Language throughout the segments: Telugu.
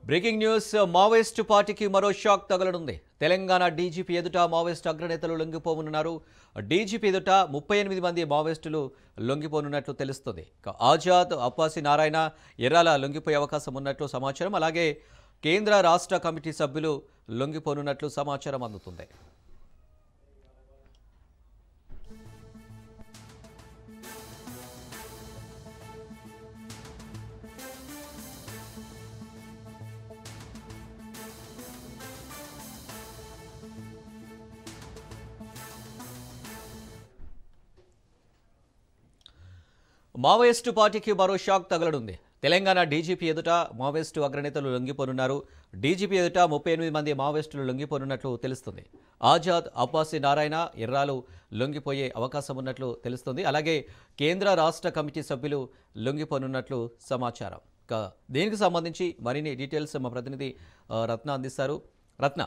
బ్రేకింగ్ న్యూస్ మావోయిస్ట్ పార్టీకి మరో షాక్ తగలనుంది. తెలంగాణ డీజీపీ ఎదుట మావోయిస్ట్ అగ్రనేతలు లొంగిపోనున్నారు. డీజీపీ ఎదుట 38 మంది మావోయిస్టులు లొంగిపోనున్నట్లు తెలుస్తుంది. ఆజాద్, అప్పాసి నారాయణ, ఎర్రాల లొంగిపోయే అవకాశం ఉన్నట్లు సమాచారం. అలాగే కేంద్ర రాష్ట్ర కమిటీ సభ్యులు లొంగిపోనున్నట్లు సమాచారం అందుతుంది. మావోయిస్టు పార్టీకి మరో షాక్ తగలనుంది. తెలంగాణ డీజీపీ ఎదుట మావోయిస్టు అగ్రనేతలు లొంగిపోనున్నారు. డీజీపీ ఎదుట 38 మంది మావోయిస్టులు లొంగిపోనున్నట్లు తెలుస్తుంది. ఆజాద్, అప్పాసి నారాయణ, ఎర్రాలు లొంగిపోయే అవకాశం ఉన్నట్లు తెలుస్తుంది. అలాగే కేంద్ర రాష్ట్ర కమిటీ సభ్యులు లొంగిపోనున్నట్లు సమాచారం. దీనికి సంబంధించి మరిన్ని డీటెయిల్స్ మా ప్రతినిధి రత్న అందిస్తారు. రత్న,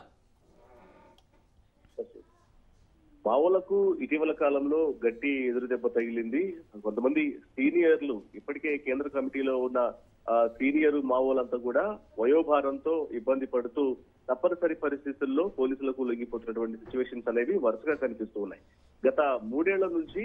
మావోలకు ఇటీవల కాలంలో గట్టి ఎదురు దెబ్బ తగిలింది. కొంతమంది సీనియర్లు ఇప్పటికే కేంద్ర కమిటీలో ఉన్న సీనియర్ మావోలంతా కూడా వయోభారంతో ఇబ్బంది పడుతూ తప్పనిసరి పరిస్థితుల్లో పోలీసులకు లొంగిపోతున్నటువంటి సిచ్యువేషన్స్ అనేవి వరుసగా కనిపిస్తూ ఉన్నాయి. గత 3 ఏళ్ల నుంచి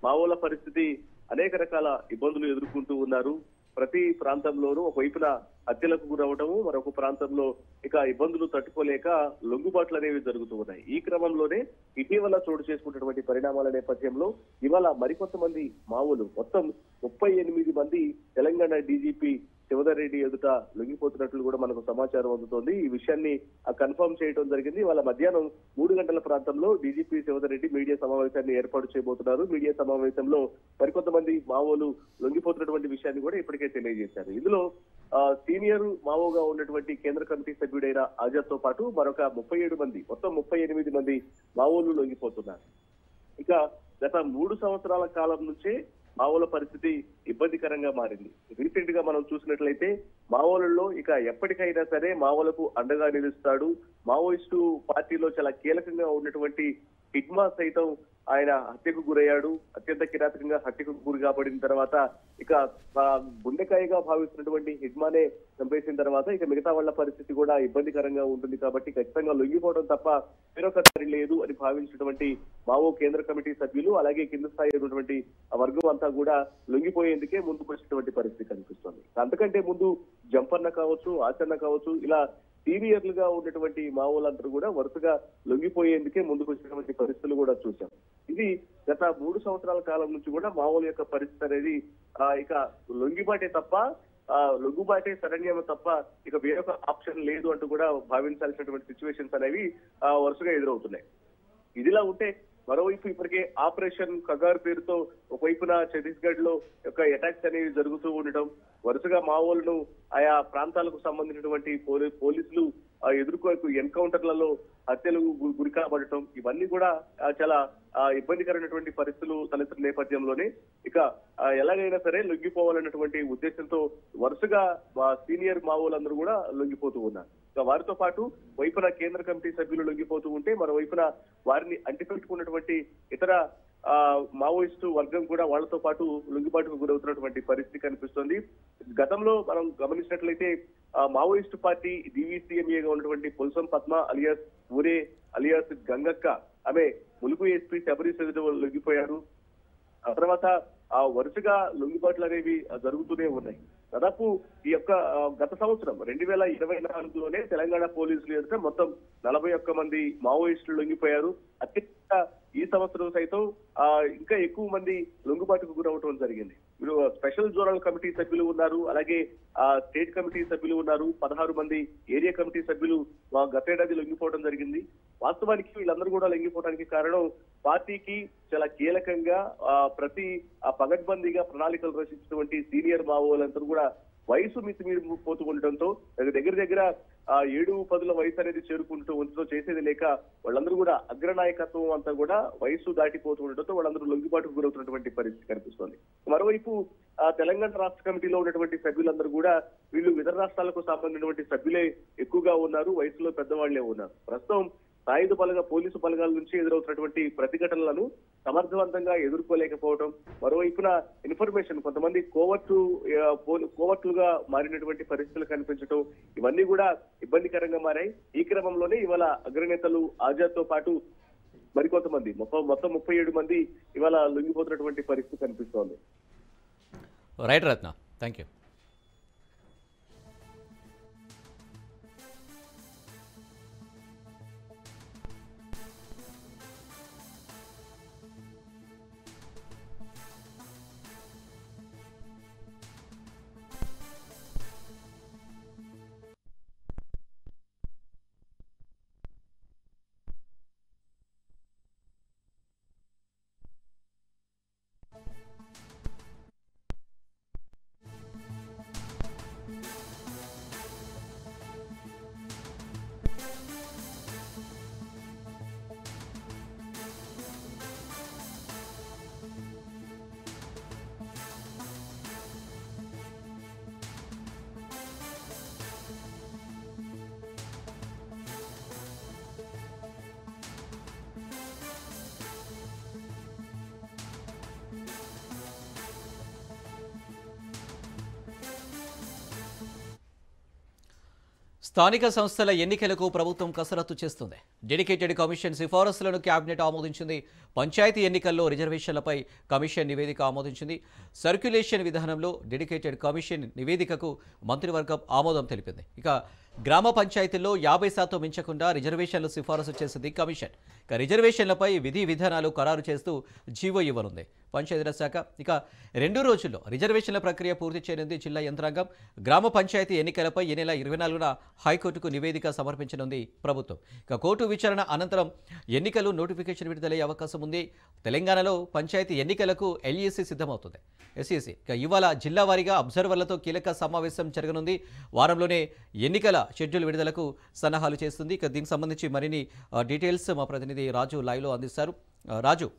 మావోల పరిస్థితి అనేక రకాల ఇబ్బందులు ఎదుర్కొంటూ ఉన్నారు. ప్రతి ప్రాంతంలోనూ ఒకవైపున హత్యలకు గురవటము, మరొక ప్రాంతంలో ఇక ఇబ్బందులు తట్టుకోలేక లొంగుబాట్లు అనేవి జరుగుతూ ఉన్నాయి. ఈ క్రమంలోనే ఇటీవల చోటు చేసుకున్నటువంటి పరిణామాల నేపథ్యంలో ఇవాళ మరికొంతమంది మావోలు మొత్తం 38 మంది తెలంగాణ డీజీపీ శివధర్ రెడ్డి ఎదుట లొంగిపోతున్నట్లు కూడా మనకు సమాచారం అందుతోంది. ఈ విషయాన్ని కన్ఫర్మ్ చేయడం జరిగింది. వాళ్ళ మధ్యాహ్నం 3 గంటల ప్రాంతంలో డీజీపీ శివధర్ రెడ్డి మీడియా సమావేశాన్ని ఏర్పాటు చేయబోతున్నారు. మీడియా సమావేశంలో మరికొంతమంది మావోలు లొంగిపోతున్నటువంటి విషయాన్ని కూడా ఇప్పటికే తెలియజేశారు. ఇందులో సీనియర్ మావోగా ఉన్నటువంటి కేంద్ర కమిటీ సభ్యుడైన ఆజాద్ తో పాటు మరొక 37 మంది, మొత్తం 38 మంది మావోలు లొంగిపోతున్నారు. ఇక గత 3 సంవత్సరాల కాలం నుంచే మావోల పరిస్థితి ఇబ్బందికరంగా మారింది. రీసెంట్ గా మనం చూసినట్లయితే మావోలలో ఇక ఎప్పటికైనా సరే మావోలకు అండగా నిలుస్తాడు, మావోయిస్టు పార్టీలో చాలా కీలకంగా ఉన్నటువంటి హిడ్మా సైతం ఆయన హత్యకు గురయ్యాడు. అత్యంత కిరాతకంగా హత్యకు గురి కాబడిన తర్వాత ఇక గుండెకాయగా భావిస్తున్నటువంటి హిడ్మానే చంపేసిన తర్వాత ఇక మిగతా వాళ్ళ పరిస్థితి కూడా ఇబ్బందికరంగా ఉంటుంది. కాబట్టి ఖచ్చితంగా లొంగిపోవడం తప్ప వేరొక దారి లేదు అని భావించినటువంటి మావో కేంద్ర కమిటీ సభ్యులు, అలాగే కింద స్థాయి ఉన్నటువంటి వర్గం అంతా కూడా లొంగిపోయేందుకే ముందుకు వచ్చినటువంటి పరిస్థితి కనిపిస్తుంది. అంతకంటే ముందు జంపన్న కావచ్చు, ఆచరణ కావచ్చు, ఇలా సీనియర్లుగా ఉన్నటువంటి మావోలందరూ కూడా వరుసగా లొంగిపోయేందుకే ముందుకు వచ్చినటువంటి పరిస్థితులు కూడా చూశాం. ఇది గత 3 సంవత్సరాల కాలం నుంచి కూడా మావోల యొక్క పరిస్థితి అనేది ఇక లొంగిబాటే తప్ప లొంగుబాటే శరణ్యం తప్ప ఇక వేరొక ఆప్షన్ లేదు అంటూ కూడా భావించాల్సినటువంటి సిచ్యువేషన్స్ అనేవి వరుసగా ఎదురవుతున్నాయి. ఇదిలా ఉంటే మరోవైపు ఇప్పటికే ఆపరేషన్ కగార్ పేరుతో ఒకవైపున ఛత్తీస్గఢ్ లో యొక్క అటాక్స్ అనేవి జరుగుతూ ఉండటం, వరుసగా మావోలను ఆయా ప్రాంతాలకు సంబంధించినటువంటి పోలీసులు ఎదుర్కో ఎన్కౌంటర్లలో హత్యలు గురి కాబడటం, ఇవన్నీ కూడా చాలా ఇబ్బందికరమైనటువంటి పరిస్థితులు తలెత్తిన నేపథ్యంలోనే ఇక ఎలాగైనా సరే లొంగిపోవాలన్నటువంటి ఉద్దేశంతో వరుసగా సీనియర్ మావోలందరూ కూడా లొంగిపోతూ ఉన్నారు. వారితో పాటు వైపున కేంద్ర కమిటీ సభ్యులు లొంగిపోతూ ఉంటే మరోవైపున వారిని అంటిపెట్టుకున్నటువంటి ఇతర మావోయిస్టు వర్గం కూడా వాళ్లతో పాటు లొంగిబాటుకు గురవుతున్నటువంటి పరిస్థితి కనిపిస్తోంది. గతంలో మనం గమనించినట్లయితే మావోయిస్టు పార్టీ డివిసిఎంఏగా ఉన్నటువంటి పుల్సం పద్మ అలియాస్ ఊరే అలియాస్ గంగక్క, ఆమె ములుగు ఎస్పీ శబరీష్ ఎదుట లొంగిపోయారు. ఆ తర్వాత వరుసగా లొంగిబాట్లు అనేవి జరుగుతూనే ఉన్నాయి. దాదాపు ఈ యొక్క గత సంవత్సరం 2024లోనే తెలంగాణ పోలీసులు ఎదుట మొత్తం 41 మంది మావోయిస్టులు లొంగిపోయారు. అత్యంత ఈ సంవత్సరం సైతం ఇంకా ఎక్కువ మంది లొంగుబాటుకు గురవటం జరిగింది. వీరు స్పెషల్ జోనల్ కమిటీ సభ్యులు ఉన్నారు, అలాగే స్టేట్ కమిటీ సభ్యులు ఉన్నారు. 16 మంది ఏరియా కమిటీ సభ్యులు గతేడాది లొంగిపోవడం జరిగింది. వాస్తవానికి వీళ్ళందరూ కూడా లొంగిపోవడానికి కారణం పార్టీకి చాలా కీలకంగా ప్రతి పగడ్బందీగా ప్రణాళికలు రచించినటువంటి సీనియర్ మావోలందరూ కూడా వయసు మితిమీరిపోతూ ఉండటంతో దగ్గర 7-10 వయసు అనేది చేరుకుంటూ ఉంచో చేసేది లేక వాళ్ళందరూ కూడా అగ్రనాయకత్వం అంతా కూడా వయసు దాటిపోతూ ఉండటంతో వాళ్ళందరూ లొంగిబాటుకు గురవుతున్నటువంటి పరిస్థితి కనిపిస్తోంది. మరోవైపు తెలంగాణ రాష్ట్ర కమిటీలో ఉన్నటువంటి సభ్యులందరూ కూడా వీళ్ళు ఇతర రాష్ట్రాలకు సంబంధించినటువంటి సభ్యులే ఎక్కువగా ఉన్నారు, వయసులో పెద్దవాళ్లే ఉన్నారు. ప్రస్తుతం పోలీసు బలగాల నుంచి ఎదురవుతున్నటువంటి ప్రతిఘటనలను సమర్థవంతంగా ఎదుర్కోలేకపోవడం, మరోవైపున ఇన్ఫర్మేషన్ కొంతమంది కోవర్టులుగా మారినటువంటి పరిస్థితులు కనిపించడం, ఇవన్నీ కూడా ఇబ్బందికరంగా మారాయి. ఈ క్రమంలోనే ఇవాళ అగ్రనేతలు ఆజాద్ తో పాటు మరికొంతమంది మొత్తం 37 మంది ఇవాళ లొంగిపోతున్నటువంటి పరిస్థితి కనిపిస్తోంది. Right Ratna, thank you. స్థానిక సంస్థల ఎన్నికలకు ప్రభుత్వం కసరత్తు చేస్తుంది. డెడికేటెడ్ కమిషన్ సిఫారసులను కేబినెట్ ఆమోదించింది. పంచాయతీ ఎన్నికల్లో రిజర్వేషన్లపై కమిషన్ నివేదిక ఆమోదించింది. సర్క్యులేషన్ విధానంలో డెడికేటెడ్ కమిషన్ నివేదికకు మంత్రివర్గం ఆమోదం తెలిపింది. ఇక గ్రామ పంచాయతీల్లో 50% మించకుండా రిజర్వేషన్లు సిఫారసు చేసింది కమిషన్. ఇక రిజర్వేషన్లపై విధి విధానాలు ఖరారు చేస్తూ జీవో ఇవ్వనుంది పంచాయతీరాజ్ శాఖ. ఇక 2 రోజుల్లో రిజర్వేషన్ల ప్రక్రియ పూర్తి చేయనుంది జిల్లా యంత్రాంగం. గ్రామ పంచాయతీ ఎన్నికలపై ఈ నెల 24న హైకోర్టుకు నివేదిక సమర్పించనుంది ప్రభుత్వం. ఇక కోర్టు విచారణ అనంతరం ఎన్నికలు నోటిఫికేషన్ విడుదలయ్యే అవకాశం ఉంది. తెలంగాణలో పంచాయతీ ఎన్నికలకు ఎల్ఈసీ సిద్ధమవుతుంది. ఎస్ఈసీ ఇక ఇవాళ జిల్లా వారీగా అబ్జర్వర్లతో కీలక సమావేశం జరగనుంది. వారంలోనే ఎన్నికల షెడ్యూల్ విడుదలకు సన్నాహాలు చేస్తుంది. ఇక దీనికి సంబంధించి మరిన్ని డీటెయిల్స్ మా ప్రతినిధి రాజు లైవ్లో అందిస్తారు. రాజు,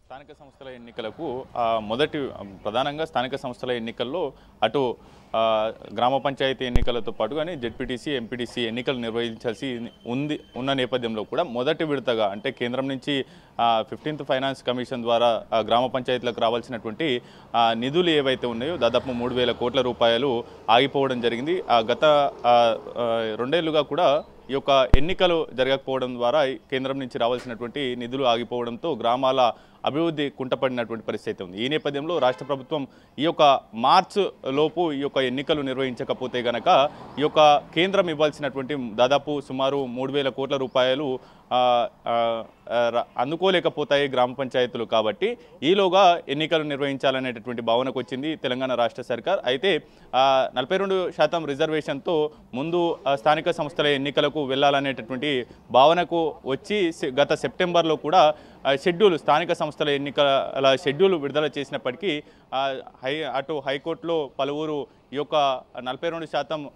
స్థానిక సంస్థల ఎన్నికలకు ప్రధానంగా స్థానిక సంస్థల ఎన్నికల్లో అటు గ్రామ పంచాయతీ ఎన్నికలతో పాటు కానీ జెడ్పీటీసీ, ఎంపీటీసీ ఎన్నికలు నిర్వహించాల్సి ఉన్న నేపథ్యంలో కూడా మొదటి విడతగా అంటే కేంద్రం నుంచి 15th ఫైనాన్స్ కమిషన్ ద్వారా గ్రామ పంచాయతీలకు రావాల్సినటువంటి నిధులు ఏవైతే ఉన్నాయో దాదాపు 3,000 కోట్ల రూపాయలు ఆగిపోవడం జరిగింది. గత 2 ఏళ్లుగా కూడా ఈ యొక్క ఎన్నికలు జరగకపోవడం ద్వారా కేంద్రం నుంచి రావాల్సినటువంటి నిధులు ఆగిపోవడంతో గ్రామాల అభివృద్ధి కుంటపడినటువంటి పరిస్థితి ఉంది. ఈ నేపథ్యంలో రాష్ట్ర ప్రభుత్వం ఈ యొక్క మార్చ్ లోపు ఈ యొక్క ఎన్నికలు నిర్వహించకపోతే గనక ఈ యొక్క కేంద్రం ఇవ్వాల్సినటువంటి దాదాపు సుమారు 3,000 కోట్ల రూపాయలు అందుకోలేకపోతాయి గ్రామ పంచాయతీలు. కాబట్టి ఈలోగా ఎన్నికలు నిర్వహించాలనేటటువంటి భావనకు వచ్చింది తెలంగాణ రాష్ట్ర సర్కార్. అయితే 42% రిజర్వేషన్తో ముందు స్థానిక సంస్థల ఎన్నికలకు వెళ్ళాలనేటటువంటి భావనకు వచ్చి గత సెప్టెంబర్లో కూడా స్థానిక సంస్థల ఎన్నికల షెడ్యూల్ విడుదల చేసినప్పటికీ అటు హైకోర్టులో పలువురు ఈ యొక్క 42%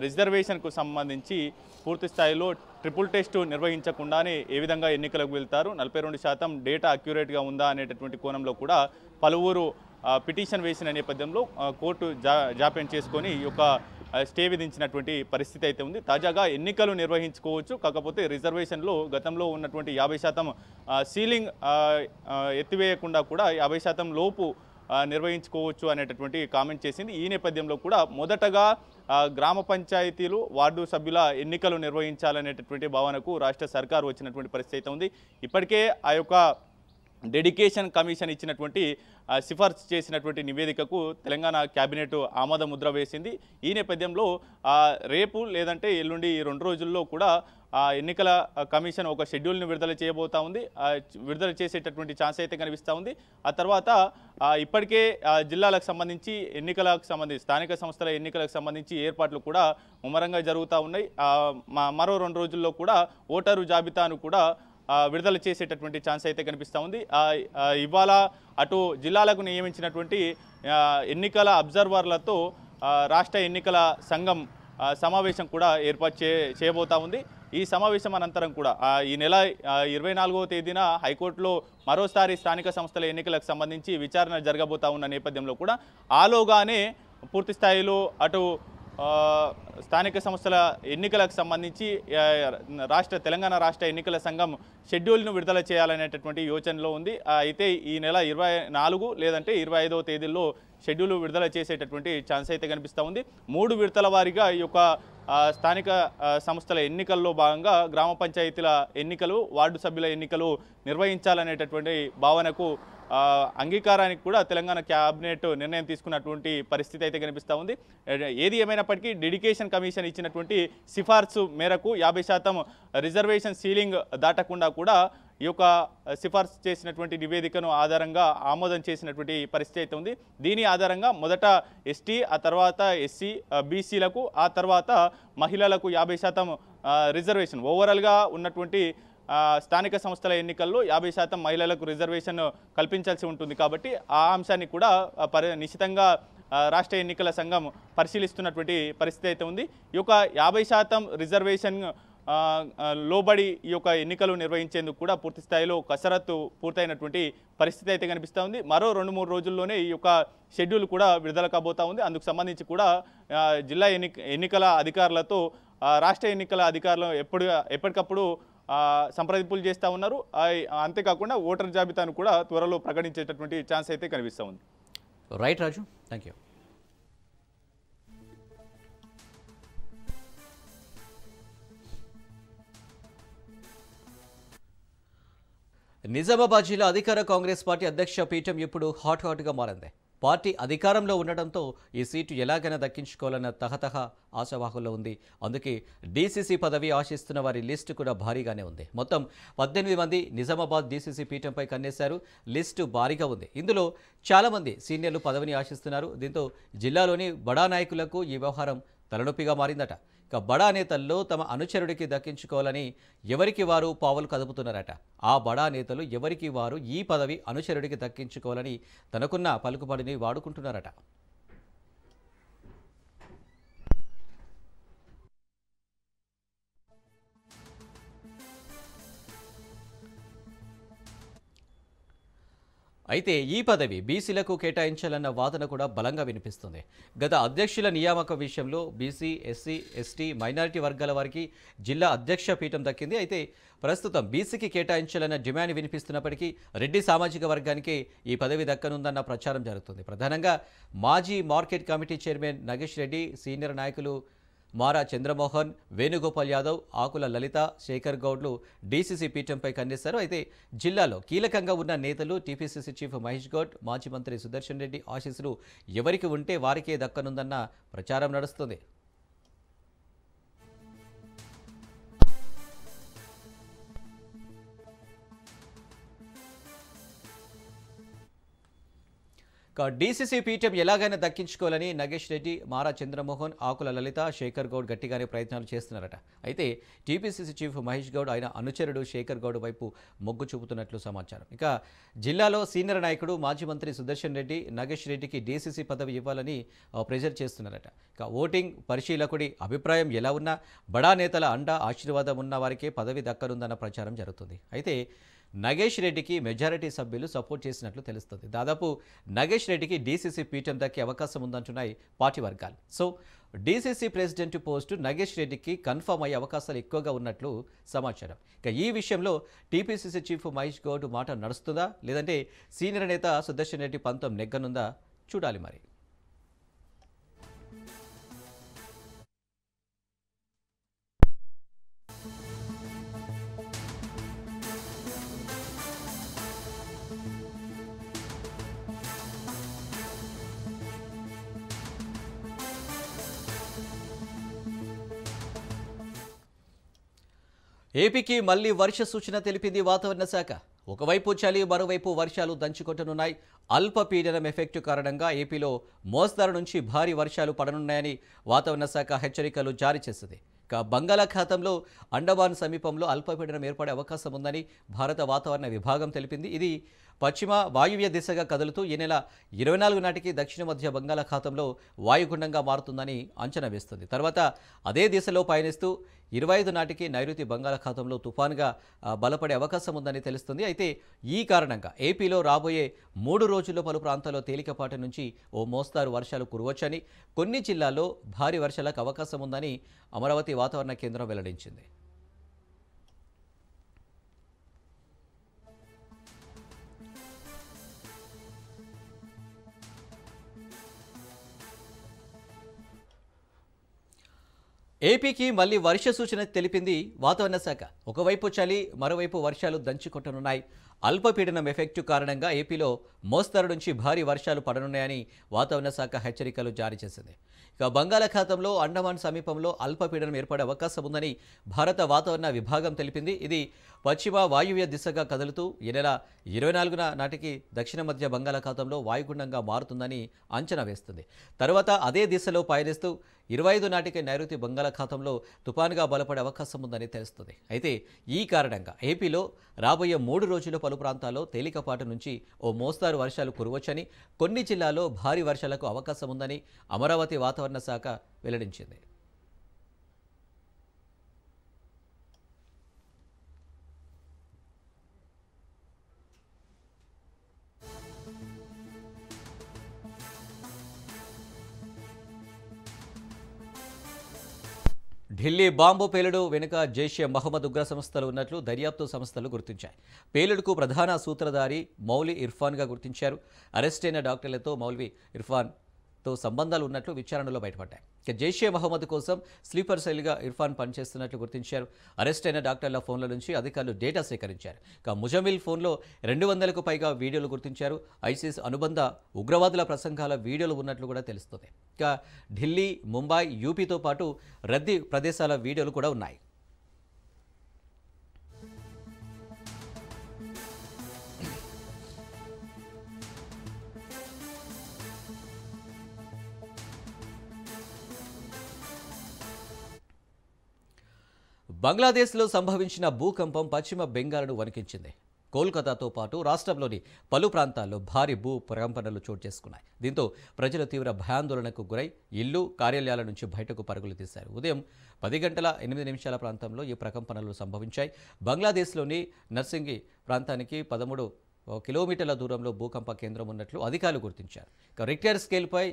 రిజర్వేషన్కు సంబంధించి పూర్తి స్థాయిలో ట్రిపుల్ టెస్ట్ నిర్వహించకుండానే ఏ విధంగా ఎన్నికలకు వెళ్తారు, 42% డేటా అక్యురేట్గా ఉందా అనేటటువంటి కోణంలో కూడా పలువురు పిటిషన్ వేసిన నేపథ్యంలో కోర్టు జాప్యం చేసుకొని ఈ యొక్క స్టే విధించినటువంటి పరిస్థితి అయితే ఉంది. తాజాగా ఎన్నికలు నిర్వహించుకోవచ్చు, కాకపోతే రిజర్వేషన్లో గతంలో ఉన్నటువంటి 50% సీలింగ్ ఎత్తివేయకుండా కూడా 50% లోపు నిర్వహించుకోవచ్చు అనేటటువంటి కామెంట్ చేసింది. ఈ నేపథ్యంలో కూడా మొదటగా గ్రామ పంచాయతీలు, వార్డు సభ్యుల ఎన్నికలు నిర్వహించాలనేటటువంటి భావనకు రాష్ట్ర సర్కారు వచ్చినటువంటి పరిస్థితి ఉంది. ఇప్పటికే ఆ యొక్క డెడికేషన్ కమిషన్ ఇచ్చినటువంటి సిఫార్సు చేసినటువంటి నివేదికకు తెలంగాణ కేబినెట్ ఆమోద ముద్ర వేసింది. ఈ నేపథ్యంలో రేపు లేదంటే ఎల్లుండి ఈ 2 రోజుల్లో కూడా ఎన్నికల కమిషన్ ఒక షెడ్యూల్ని విడుదల చేయబోతా ఉంది. విడుదల చేసేటటువంటి ఛాన్స్ అయితే కనిపిస్తూ ఉంది. ఆ తర్వాత ఇప్పటికే జిల్లాలకు సంబంధించి స్థానిక సంస్థల ఎన్నికలకు సంబంధించి ఏర్పాట్లు కూడా ముమ్మరంగా జరుగుతూ ఉన్నాయి. మరో 2 రోజుల్లో కూడా ఓటరు జాబితాను కూడా విడుదల చేసేటటువంటి ఛాన్స్ అయితే కనిపిస్తూ ఉంది. ఇవాళ అటు జిల్లాలకు నియమించినటువంటి ఎన్నికల అబ్జర్వర్లతో రాష్ట్ర ఎన్నికల సంఘం సమావేశం కూడా ఏర్పాటు చేయబోతా ఉంది. ఈ సమావేశం అనంతరం కూడా ఈ నెల 24వ తేదీన హైకోర్టులో మరోసారి స్థానిక సంస్థల ఎన్నికలకు సంబంధించి విచారణ జరగబోతా ఉన్న నేపథ్యంలో కూడా ఆలోగానే పూర్తి స్థాయిలో అటు ఆ, స్థానిక సంస్థల ఎన్నికలకు సంబంధించి తెలంగాణ రాష్ట్ర ఎన్నికల సంఘం షెడ్యూల్ను విడుదల చేయాలనేటటువంటి యోచనలో ఉంది. అయితే ఈ నెల 24 లేదంటే 25వ తేదీల్లో షెడ్యూల్ విడుదల చేసేటటువంటి ఛాన్స్ అయితే కనిపిస్తూ ఉంది. 3 విడతల వారీగా ఈ యొక్క స్థానిక సంస్థల ఎన్నికల్లో భాగంగా గ్రామ పంచాయతీల ఎన్నికలు, వార్డు సభ్యుల ఎన్నికలు నిర్వహించాలనేటటువంటి భావనకు అంగీకారానికి కూడా తెలంగాణ క్యాబినెట్ నిర్ణయం తీసుకున్నటువంటి పరిస్థితి అయితే కనిపిస్తూ ఉంది. ఏది ఏమైనప్పటికీ డెడికేషన్ కమిషన్ ఇచ్చినటువంటి సిఫార్సు మేరకు 50% రిజర్వేషన్ సీలింగ్ దాటకుండా కూడా ఈ యొక్క సిఫార్సు చేసినటువంటి నివేదికను ఆధారంగా ఆమోదం చేసినటువంటి పరిస్థితి అయితే ఉంది. దీని ఆధారంగా మొదట ఎస్టీ, ఆ తర్వాత ఎస్సీ, బీసీలకు, ఆ తర్వాత మహిళలకు 50% రిజర్వేషన్ ఓవరాల్గా ఉన్నటువంటి స్థానిక సంస్థల ఎన్నికల్లో 50% మహిళలకు రిజర్వేషన్ కల్పించాల్సి ఉంటుంది. కాబట్టి ఆ అంశాన్ని కూడా నిశ్చితంగా రాష్ట్ర ఎన్నికల సంఘం పరిశీలిస్తున్నటువంటి పరిస్థితి అయితే ఉంది. ఈ యొక్క 50% రిజర్వేషన్ లోబడి ఈ యొక్క ఎన్నికలు నిర్వహించేందుకు కూడా పూర్తి స్థాయిలో కసరత్తు పూర్తయినటువంటి పరిస్థితి అయితే కనిపిస్తూ ఉంది. మరో 2-3 రోజుల్లోనే ఈ యొక్క షెడ్యూల్ కూడా విడుదల కాబోతా ఉంది. అందుకు సంబంధించి కూడా జిల్లా ఎన్నికల అధికారులతో రాష్ట్ర ఎన్నికల అధికారులు ఎప్పటికప్పుడు సంప్రదింపులు చేస్తూ ఉన్నారు. అంతేకాకుండా ఓటర్ జాబితాను కూడా త్వరలో ప్రకటించేటటువంటి ఛాన్స్ అయితే కనిపిస్తూ ఉంది. Right Raju, thank you. Nizamabad జిల్లా అధికార కాంగ్రెస్ పార్టీ అధ్యక్ష పీఠం ఇప్పుడు హాట్గా మారింది. పార్టీ అధికారంలో ఉండటంతో ఈ సీటు ఎలాగైనా దక్కించుకోవాలన్న తహతహ ఆశావాహుల్లో ఉంది. అందుకే డీసీసీ పదవి ఆశిస్తున్న వారి లిస్టు కూడా భారీగానే ఉంది. మొత్తం 18 మంది నిజామాబాద్ డీసీసీ పీఠంపై కన్నేశారు. లిస్టు భారీగా ఉంది. ఇందులో చాలామంది సీనియర్లు పదవిని ఆశిస్తున్నారు. దీంతో జిల్లాలోని బడా నాయకులకు ఈ వ్యవహారం తలనొప్పిగా మారిందట. ఇక బడా నేతల్లో తమ అనుచరుడికి దక్కించుకోవాలని ఎవరికి వారు పావులు కదుపుతున్నారట. ఆ బడా నేతలు ఎవరికి వారు ఈ పదవి అనుచరుడికి దక్కించుకోవాలని తనకున్న పలుకుబడిని వాడుకుంటున్నారట. అయితే ఈ పదవి బీసీలకు కేటాయించాలన్న వాదన కూడా బలంగా వినిపిస్తుంది. గత అధ్యక్షుల నియామక విషయంలో బీసీ, ఎస్సీ, ఎస్టీ, మైనారిటీ వర్గాల వారికి జిల్లా అధ్యక్ష పీఠం దక్కింది. అయితే ప్రస్తుతం బీసీకి కేటాయించాలన్న డిమాండ్ వినిపిస్తున్నప్పటికీ రెడ్డి సామాజిక వర్గానికి ఈ పదవి దక్కనుందన్న ప్రచారం జరుగుతుంది. ప్రధానంగా మాజీ market committee chairman Nagesh Reddy, senior నాయకులు మారా చంద్రమోహన్, వేణుగోపాల్ యాదవ్, ఆకుల లలిత, శేఖర్ గౌడ్లు డీసీసీ పీఠంపై కన్నేశారు. అయితే జిల్లాలో కీలకంగా ఉన్న నేతలు టీపీసీసీ చీఫ్ మహేష్ గౌడ్, మాజీ మంత్రి సుదర్శన్ రెడ్డి ఆశీస్సులు ఎవరికి ఉంటే వారికే దక్కనుందన్న ప్రచారం నడుస్తుంది. డీసీసీ పీఠం ఎలాగైనా దక్కించుకోవాలని నగేష్ రెడ్డి, మారా చంద్రమోహన్, ఆకుల లలిత, శేఖర్ గౌడ్ గట్టిగానే ప్రయత్నాలు చేస్తున్నారట. అయితే టీపీసీసీ చీఫ్ మహేష్ గౌడ్ ఆయన అనుచరుడు శేఖర్ గౌడ్ వైపు మొగ్గు చూపుతున్నట్లు సమాచారం. ఇక జిల్లాలో సీనియర్ నాయకుడు మాజీ మంత్రి సుదర్శన్ రెడ్డి నగేష్ రెడ్డికి డీసీసీ పదవి ఇవ్వాలని ప్రెజర్ చేస్తున్నారట. ఇక ఓటింగ్ పరిశీలకుడి అభిప్రాయం ఎలా ఉన్నా బడా నేతల అండా ఆశీర్వాదం ఉన్న వారికే పదవి దక్కనుందన్న ప్రచారం జరుగుతుంది. అయితే నగేష్ రెడ్డికి మెజారిటీ సభ్యులు సపోర్ట్ చేసినట్లు తెలుస్తుంది. దాదాపు నగేష్ రెడ్డికి డీసీసీ పీఠం దక్కే అవకాశం ఉందంటున్నాయి పార్టీ వర్గాలు. So DCC president post Nagesh రెడ్డికి కన్ఫర్మ్ అయ్యే అవకాశాలు ఎక్కువగా ఉన్నట్లు సమాచారం. ఇక ఈ విషయంలో టీపీసీసీ చీఫ్ మహేష్ గౌడ్ మాట నడుస్తుందా, లేదంటే సీనియర్ నేత సుదర్శన్ రెడ్డి పంతం నెగ్గనుందా చూడాలి మరి. ఏపీకి మళ్లీ వర్ష సూచన తెలిపింది వాతావరణ శాఖ. ఒకవైపు చలి, మరోవైపు వర్షాలు దంచుకొట్టనున్నాయి. అల్పపీడనం ఎఫెక్టు కారణంగా ఏపీలో మోస్తరు నుంచి భారీ వర్షాలు పడనున్నాయని వాతావరణ శాఖ హెచ్చరికలు జారీ చేసింది. ఇక బంగాళాఖాతంలో అండమాన్ సమీపంలో అల్పపీడనం ఏర్పడే అవకాశం ఉందని భారత వాతావరణ విభాగం తెలిపింది. ఇది పశ్చిమ వాయువ్య దిశగా కదులుతూ ఈ నెల 24 నాటికి దక్షిణ మధ్య బంగాళాఖాతంలో వాయుగుండంగా మారుతుందని అంచనా వేస్తుంది. తర్వాత అదే దిశలో పయనిస్తూ 25 నాటికి నైరుతి బంగాళాఖాతంలో తుఫానుగా బలపడే అవకాశం ఉందని తెలుస్తుంది. అయితే ఈ కారణంగా ఏపీలో రాబోయే 3 రోజుల్లో పలు ప్రాంతాల్లో తేలికపాటి నుంచి ఓ మోస్తారు వర్షాలు కురవచ్చని, కొన్ని జిల్లాల్లో భారీ వర్షాలకు అవకాశం ఉందని అమరావతి వాతావరణ కేంద్రం వెల్లడించింది. ఏపీకి మళ్లీ వర్ష సూచన తెలిపింది వాతావరణ శాఖ. ఒకవైపు చలి, మరోవైపు వర్షాలు దంచుకొట్టనున్నాయి. అల్పపీడనం ఎఫెక్టు కారణంగా ఏపీలో మోస్తరు నుంచి భారీ వర్షాలు పడనున్నాయని వాతావరణ శాఖ హెచ్చరికలు జారీ చేసింది. ఇక బంగాళాఖాతంలో అండమాన్ సమీపంలో అల్పపీడనం ఏర్పడే అవకాశం ఉందని భారత వాతావరణ విభాగం తెలిపింది. ఇది పశ్చిమ వాయువ్య దిశగా కదులుతూ ఈ నెల 24 నాటికి దక్షిణ మధ్య బంగాళాఖాతంలో వాయుగుండంగా మారుతుందని అంచనా వేస్తుంది. తర్వాత అదే దిశలో పయనిస్తూ 25 నాటికి నైరుతి బంగాళాఖాతంలో తుపానుగా బలపడే అవకాశం ఉందని తెలుస్తుంది. అయితే ఈ కారణంగా ఏపీలో రాబోయే 3 రోజుల పలు ప్రాంతాల్లో తేలికపాటి నుంచి ఓ మోస్తారు వర్షాలు కురవచ్చని, కొన్ని జిల్లాల్లో భారీ వర్షాలకు అవకాశం ఉందని అమరావతి వాతావరణ శాఖ వెల్లడించింది. ఢిల్లీ బాంబు పేలుడు వెనుక జైషే మహమ్మద్ ఉగ్ర సంస్థలు ఉన్నట్లు దర్యాప్తు సంస్థలు గుర్తించాయి. పేలుడుకు ప్రధాన సూత్రధారి మౌలి ఇర్ఫాన్గా గుర్తించారు. అరెస్ట్ అయిన డాక్టర్లతో మౌల్వీ ఇర్ఫాన్తో సంబంధాలు ఉన్నట్లు విచారణలో బయటపడ్డాయి. ఇక జైషే మహమ్మద్ కోసం స్లీపర్ సెల్గా ఇర్ఫాన్ పనిచేస్తున్నట్లు గుర్తించారు. అరెస్ట్ అయిన డాక్టర్ల ఫోన్ల నుంచి అధికారులు డేటా సేకరించారు. ఇక ముజమిల్ ఫోన్లో 200కు పైగా వీడియోలు గుర్తించారు. ఐసిస్ అనుబంధ ఉగ్రవాదుల ప్రసంగాల వీడియోలు ఉన్నట్లు కూడా తెలుస్తుంది. ఇక ఢిల్లీ, ముంబై, యూపీతో పాటు రద్దీ ప్రదేశాల వీడియోలు కూడా ఉన్నాయి. బంగ్లాదేశ్లో సంభవించిన భూకంపం పశ్చిమ బెంగాల్ను వణికించింది. కోల్కతాతో పాటు రాష్ట్రంలోని పలు ప్రాంతాల్లో భారీ భూ ప్రకంపనలు చోటు చేసుకున్నాయి. దీంతో ప్రజలు తీవ్ర భయాందోళనకు గురై ఇల్లు, కార్యాలయాల నుంచి బయటకు పరుగులు తీశారు. ఉదయం 10:08 ప్రాంతంలో ఈ ప్రకంపనలు సంభవించాయి. బంగ్లాదేశ్లోని నర్సింగి ప్రాంతానికి 13 కిలోమీటర్ల దూరంలో భూకంప కేంద్రం ఉన్నట్లు అధికారులు గుర్తించారు. ఇక రిక్టర్ స్కేల్పై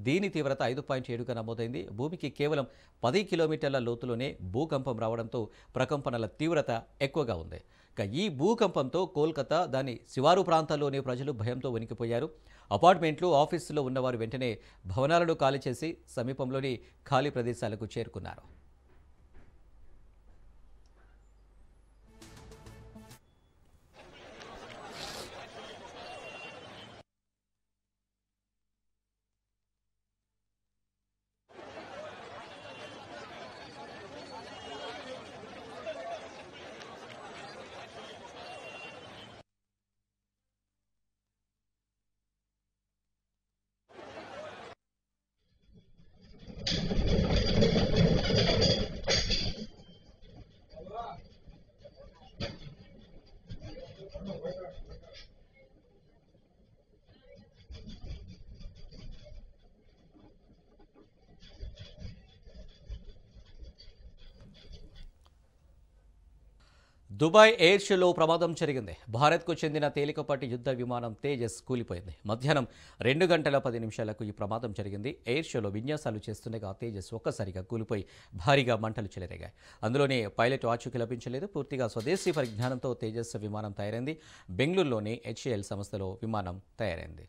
దీని తీవ్రత 5.7గా నమోదైంది. భూమికి కేవలం 10 కిలోమీటర్ల లోతులోనే భూకంపం రావడంతో ప్రకంపనల తీవ్రత ఎక్కువగా ఉంది. ఇక ఈ భూకంపంతో కోల్కతా, దాని శివారు ప్రాంతాల్లోని ప్రజలు భయంతో వణికిపోయారు. అపార్ట్మెంట్లు, ఆఫీసులో ఉన్నవారు వెంటనే భవనాలను ఖాళీ చేసి సమీపంలోని ఖాళీ ప్రదేశాలకు చేరుకున్నారు. దుబాయ్ ఎయిర్ షోలో ప్రమాదం జరిగింది. భారత్కు చెందిన తేలికపాటి యుద్ధ విమానం తేజస్ కూలిపోయింది. మధ్యాహ్నం 2:10 ఈ ప్రమాదం జరిగింది. ఎయిర్ షోలో విన్యాసాలు చేస్తుండగా తేజస్ ఒక్కసారిగా కూలిపోయి భారీగా మంటలు చెలరేగాయి. అందులోని పైలట్ ఆచూకీ లభించలేదు. పూర్తిగా స్వదేశీ పరిజ్ఞానంతో తేజస్ విమానం తయారైంది. బెంగళూరులోని HAL సంస్థలో విమానం తయారైంది.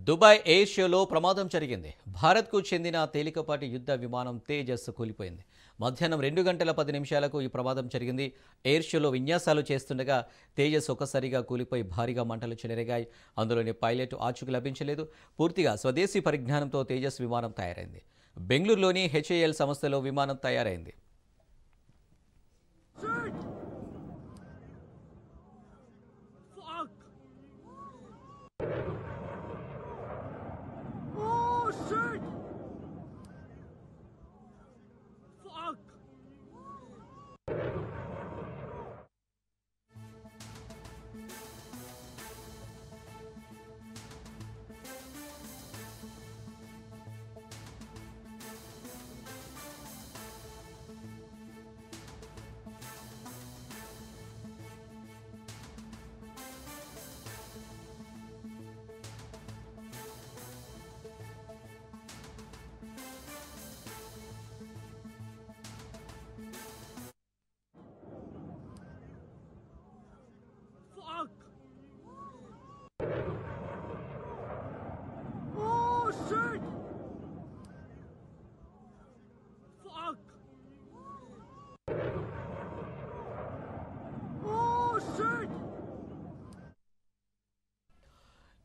దుబాయ్ ఎయిర్ షోలో ప్రమాదం జరిగింది. భారత్కు చెందిన తేలికపాటి యుద్ధ విమానం తేజస్ కూలిపోయింది. మధ్యాహ్నం 2:10 ఈ ప్రమాదం జరిగింది. ఎయిర్ షోలో విన్యాసాలు చేస్తుండగా తేజస్ ఒక్కసారిగా కూలిపోయి భారీగా మంటలు చెలరేగాయి. అందులోని పైలట్ ఆచూకీ లభించలేదు. పూర్తిగా స్వదేశీ పరిజ్ఞానంతో తేజస్ విమానం తయారైంది. బెంగళూరులోని హెచ్ఏఎల్ సంస్థలో విమానం తయారైంది.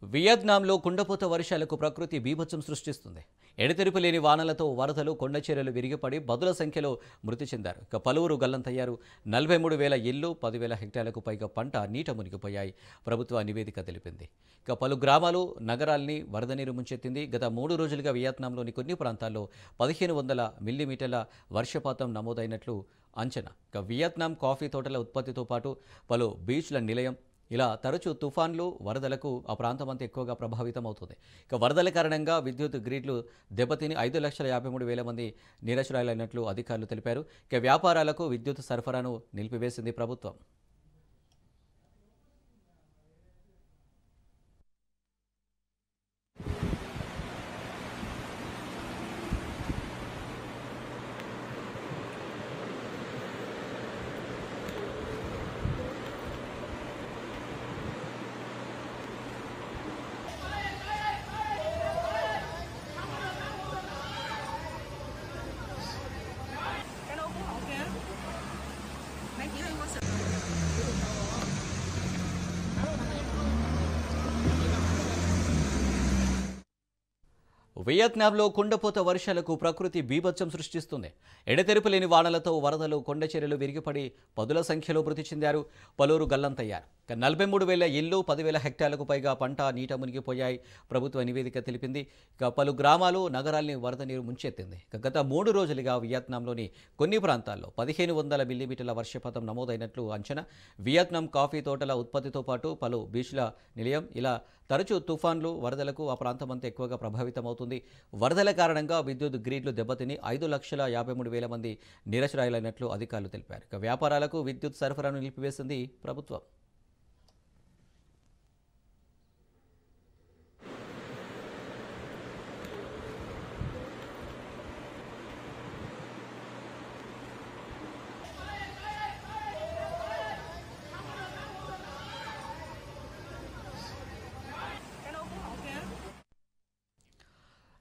వియత్నాంలో కుండపోత వర్షాలకు ప్రకృతి బీభత్సం సృష్టిస్తుంది. ఎడతెరిపి లేని వానలతో వరదలు, కొండచర్యలు విరిగిపడి బదుల సంఖ్యలో మృతి చెందారు. ఇక పలువురు గల్లంతయ్యారు. 43,000 ఇళ్లు, 10,000 హెక్టార్లకు పైగా పంట నీట మునిగిపోయాయి. ప్రభుత్వ నివేదిక తెలిపింది. ఇక పలు గ్రామాలు, నగరాల్ని వరద నీరు ముంచెత్తింది. గత 3 రోజులుగా వియత్నాంలోని కొన్ని ప్రాంతాల్లో 1500 మిల్లీమీటర్ల వర్షపాతం నమోదైనట్లు అంచనా. ఇక వియత్నాం కాఫీ తోటల ఉత్పత్తితో పాటు పలు బీచ్ల నిలయం ఇలా తరచూ తుఫాన్లు, వరదలకు ఆ ప్రాంతం అంతా ఎక్కువగా ప్రభావితం అవుతుంది. ఇక వరదల కారణంగా విద్యుత్ గ్రిడ్లు దెబ్బతిని 5,53,000 మంది నిరక్షరాలైనట్లు అధికారులు తెలిపారు. ఇక వ్యాపారాలకు విద్యుత్ సరఫరాను నిలిపివేసింది ప్రభుత్వం. వియత్నాంలో కుండపోత వర్షాలకు ప్రకృతి బీభత్సం సృష్టిస్తుంది. ఎడతెరిపి లేని వానలతో వరదలు, కొండచర్యలు విరిగిపడి పదుల సంఖ్యలో మృతి చెందారు. పలువురు గల్లంతయ్యారు. 43,000 ఇళ్లు, 10,000 హెక్టార్లకు పైగా పంట నీట మునిగిపోయాయి. ప్రభుత్వ నివేదిక తెలిపింది. ఇక పలు గ్రామాలు, నగరాల్ని వరద నీరు ముంచెత్తింది. గత 3 రోజులుగా వియత్నాంలోని కొన్ని ప్రాంతాల్లో 1500 మిల్లీమీటర్ల వర్షపాతం నమోదైనట్లు అంచనా. వియత్నాం కాఫీ తోటల ఉత్పత్తితో పాటు పలు బీచ్ల నిలయం ఇలా తరచూ తుఫాన్లు, వరదలకు ఆ ప్రాంతమంతా ఎక్కువగా ప్రభావితమవుతుంది. వరదల కారణంగా విద్యుత్ గ్రిడ్లు దెబ్బతిని 5,53,000 మంది నిరక్షరాలైనట్లు అధికారులు తెలిపారు. ఇక వ్యాపారాలకు విద్యుత్ సరఫరాను నిలిపివేసింది ప్రభుత్వం.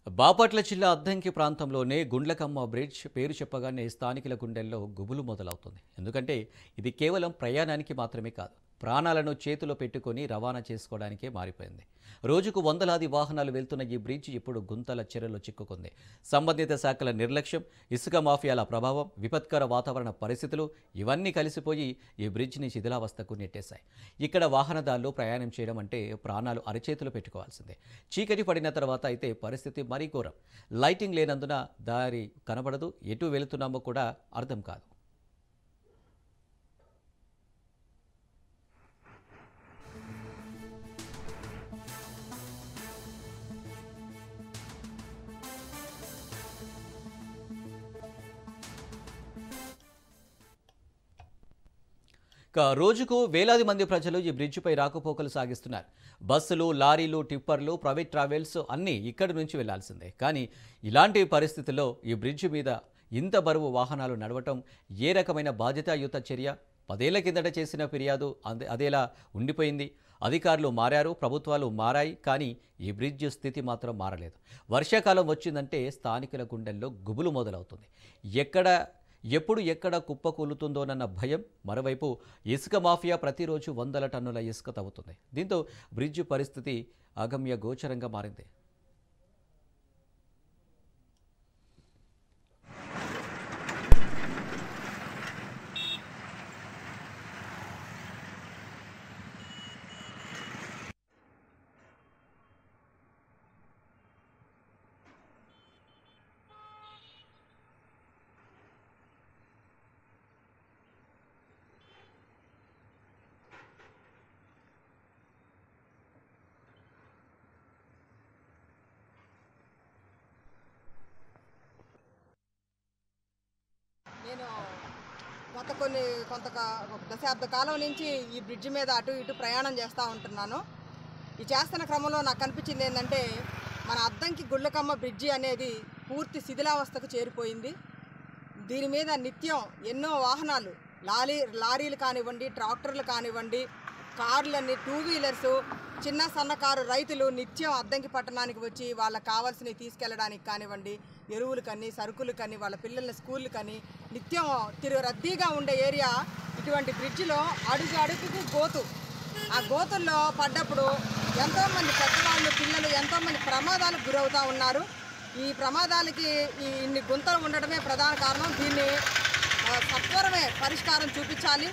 బాపట్ల జిల్లా అద్దంకి ప్రాంతంలోనే గుండ్లకమ్మ బ్రిడ్జ్ పేరు చెప్పగానే స్థానికుల గుండెల్లో గుబులు మొదలవుతుంది. ఎందుకంటే ఇది కేవలం ప్రయాణానికి మాత్రమే కాదు, ప్రాణాలను చేతిలో పెట్టుకొని రవాణా చేసుకోవడానికే మారిపోయింది. రోజుకు వందలాది వాహనాలు వెళ్తున్న ఈ బ్రిడ్జ్ ఇప్పుడు గుంతల చెరలో చిక్కుకుంది. సంబంధిత శాఖల నిర్లక్ష్యం, ఇసుక మాఫియాల ప్రభావం, విపత్కర వాతావరణ పరిస్థితులు ఇవన్నీ కలిసిపోయి ఈ బ్రిడ్జ్ని శిథిలావస్థకు నెట్టేశాయి. ఇక్కడ వాహనదారులు ప్రయాణం చేయడం అంటే ప్రాణాలు అరచేతులు పెట్టుకోవాల్సిందే. చీకటి పడిన తర్వాత అయితే పరిస్థితి మరీ ఘోరం. లైటింగ్ లేనందున దారి కనబడదు, ఎటు వెళుతున్నామో కూడా అర్థం కాదు. రోజుకు వేలాది మంది ప్రజలు ఈ బ్రిడ్జిపై రాకపోకలు సాగిస్తున్నారు. బస్సులు, లారీలు, టిప్పర్లు, ప్రైవేట్ ట్రావెల్స్ అన్నీ ఇక్కడి నుంచి వెళ్లాల్సిందే. కానీ ఇలాంటి పరిస్థితుల్లో ఈ బ్రిడ్జి మీద ఇంత బరువు వాహనాలు నడవటం ఏ రకమైన బాధ్యతాయుత చర్య? 10 ఏళ్ల కిందట చేసిన ఫిర్యాదు అదేలా ఉండిపోయింది. అధికారులు మారారు, ప్రభుత్వాలు మారాయి, కానీ ఈ బ్రిడ్జ్ స్థితి మాత్రం మారలేదు. వర్షాకాలం వచ్చిందంటే స్థానికుల గుండెల్లో గుబులు మొదలవుతుంది. ఎక్కడ ఎప్పుడు ఎక్కడ కుప్పకూలుతుందోనన్న భయం. మరోవైపు ఇసుక మాఫియా ప్రతిరోజు వందల టన్నుల ఇసుక తవ్వుతుంది. దీంతో బ్రిడ్జ్ పరిస్థితి అగమ్య గోచరంగా మారింది. నేను కొంత దశాబ్ద కాలం నుంచి ఈ బ్రిడ్జ్ మీద అటు ఇటు ప్రయాణం చేస్తూ ఉంటున్నాను. ఈ చేస్తున్న క్రమంలో నాకు కనిపించింది ఏంటంటే, మన అద్దంకి గుళ్ళకమ్మ బ్రిడ్జి అనేది పూర్తి శిథిలావస్థకు చేరిపోయింది. దీని మీద నిత్యం ఎన్నో వాహనాలు, లారీలు కానివ్వండి, ట్రాక్టర్లు కానివ్వండి, కార్లన్నీ, టూ వీలర్సు, చిన్న సన్నకారు రైతులు నిత్యం అద్దంకి పట్టణానికి వచ్చి వాళ్ళకి కావాల్సినవి తీసుకెళ్ళడానికి కానివ్వండి, ఎరువులు కానీ, సరుకులు కానీ, వాళ్ళ పిల్లల్ని స్కూళ్ళు కానీ నిత్యం రద్దీగా ఉండే ఏరియా. ఇటువంటి బ్రిడ్జిలో అడుగు అడుగుకు గోతు. ఆ గోతుల్లో పడ్డప్పుడు ఎంతోమంది పెద్దవాళ్ళు, పిల్లలు ఎంతోమంది ప్రమాదాలకు గురవుతూ ఉన్నారు. ఈ ప్రమాదాలకి ఇన్ని గుంతలు ఉండడమే ప్రధాన కారణం. దీన్ని సత్వరమే పరిష్కారం చూపించాలి.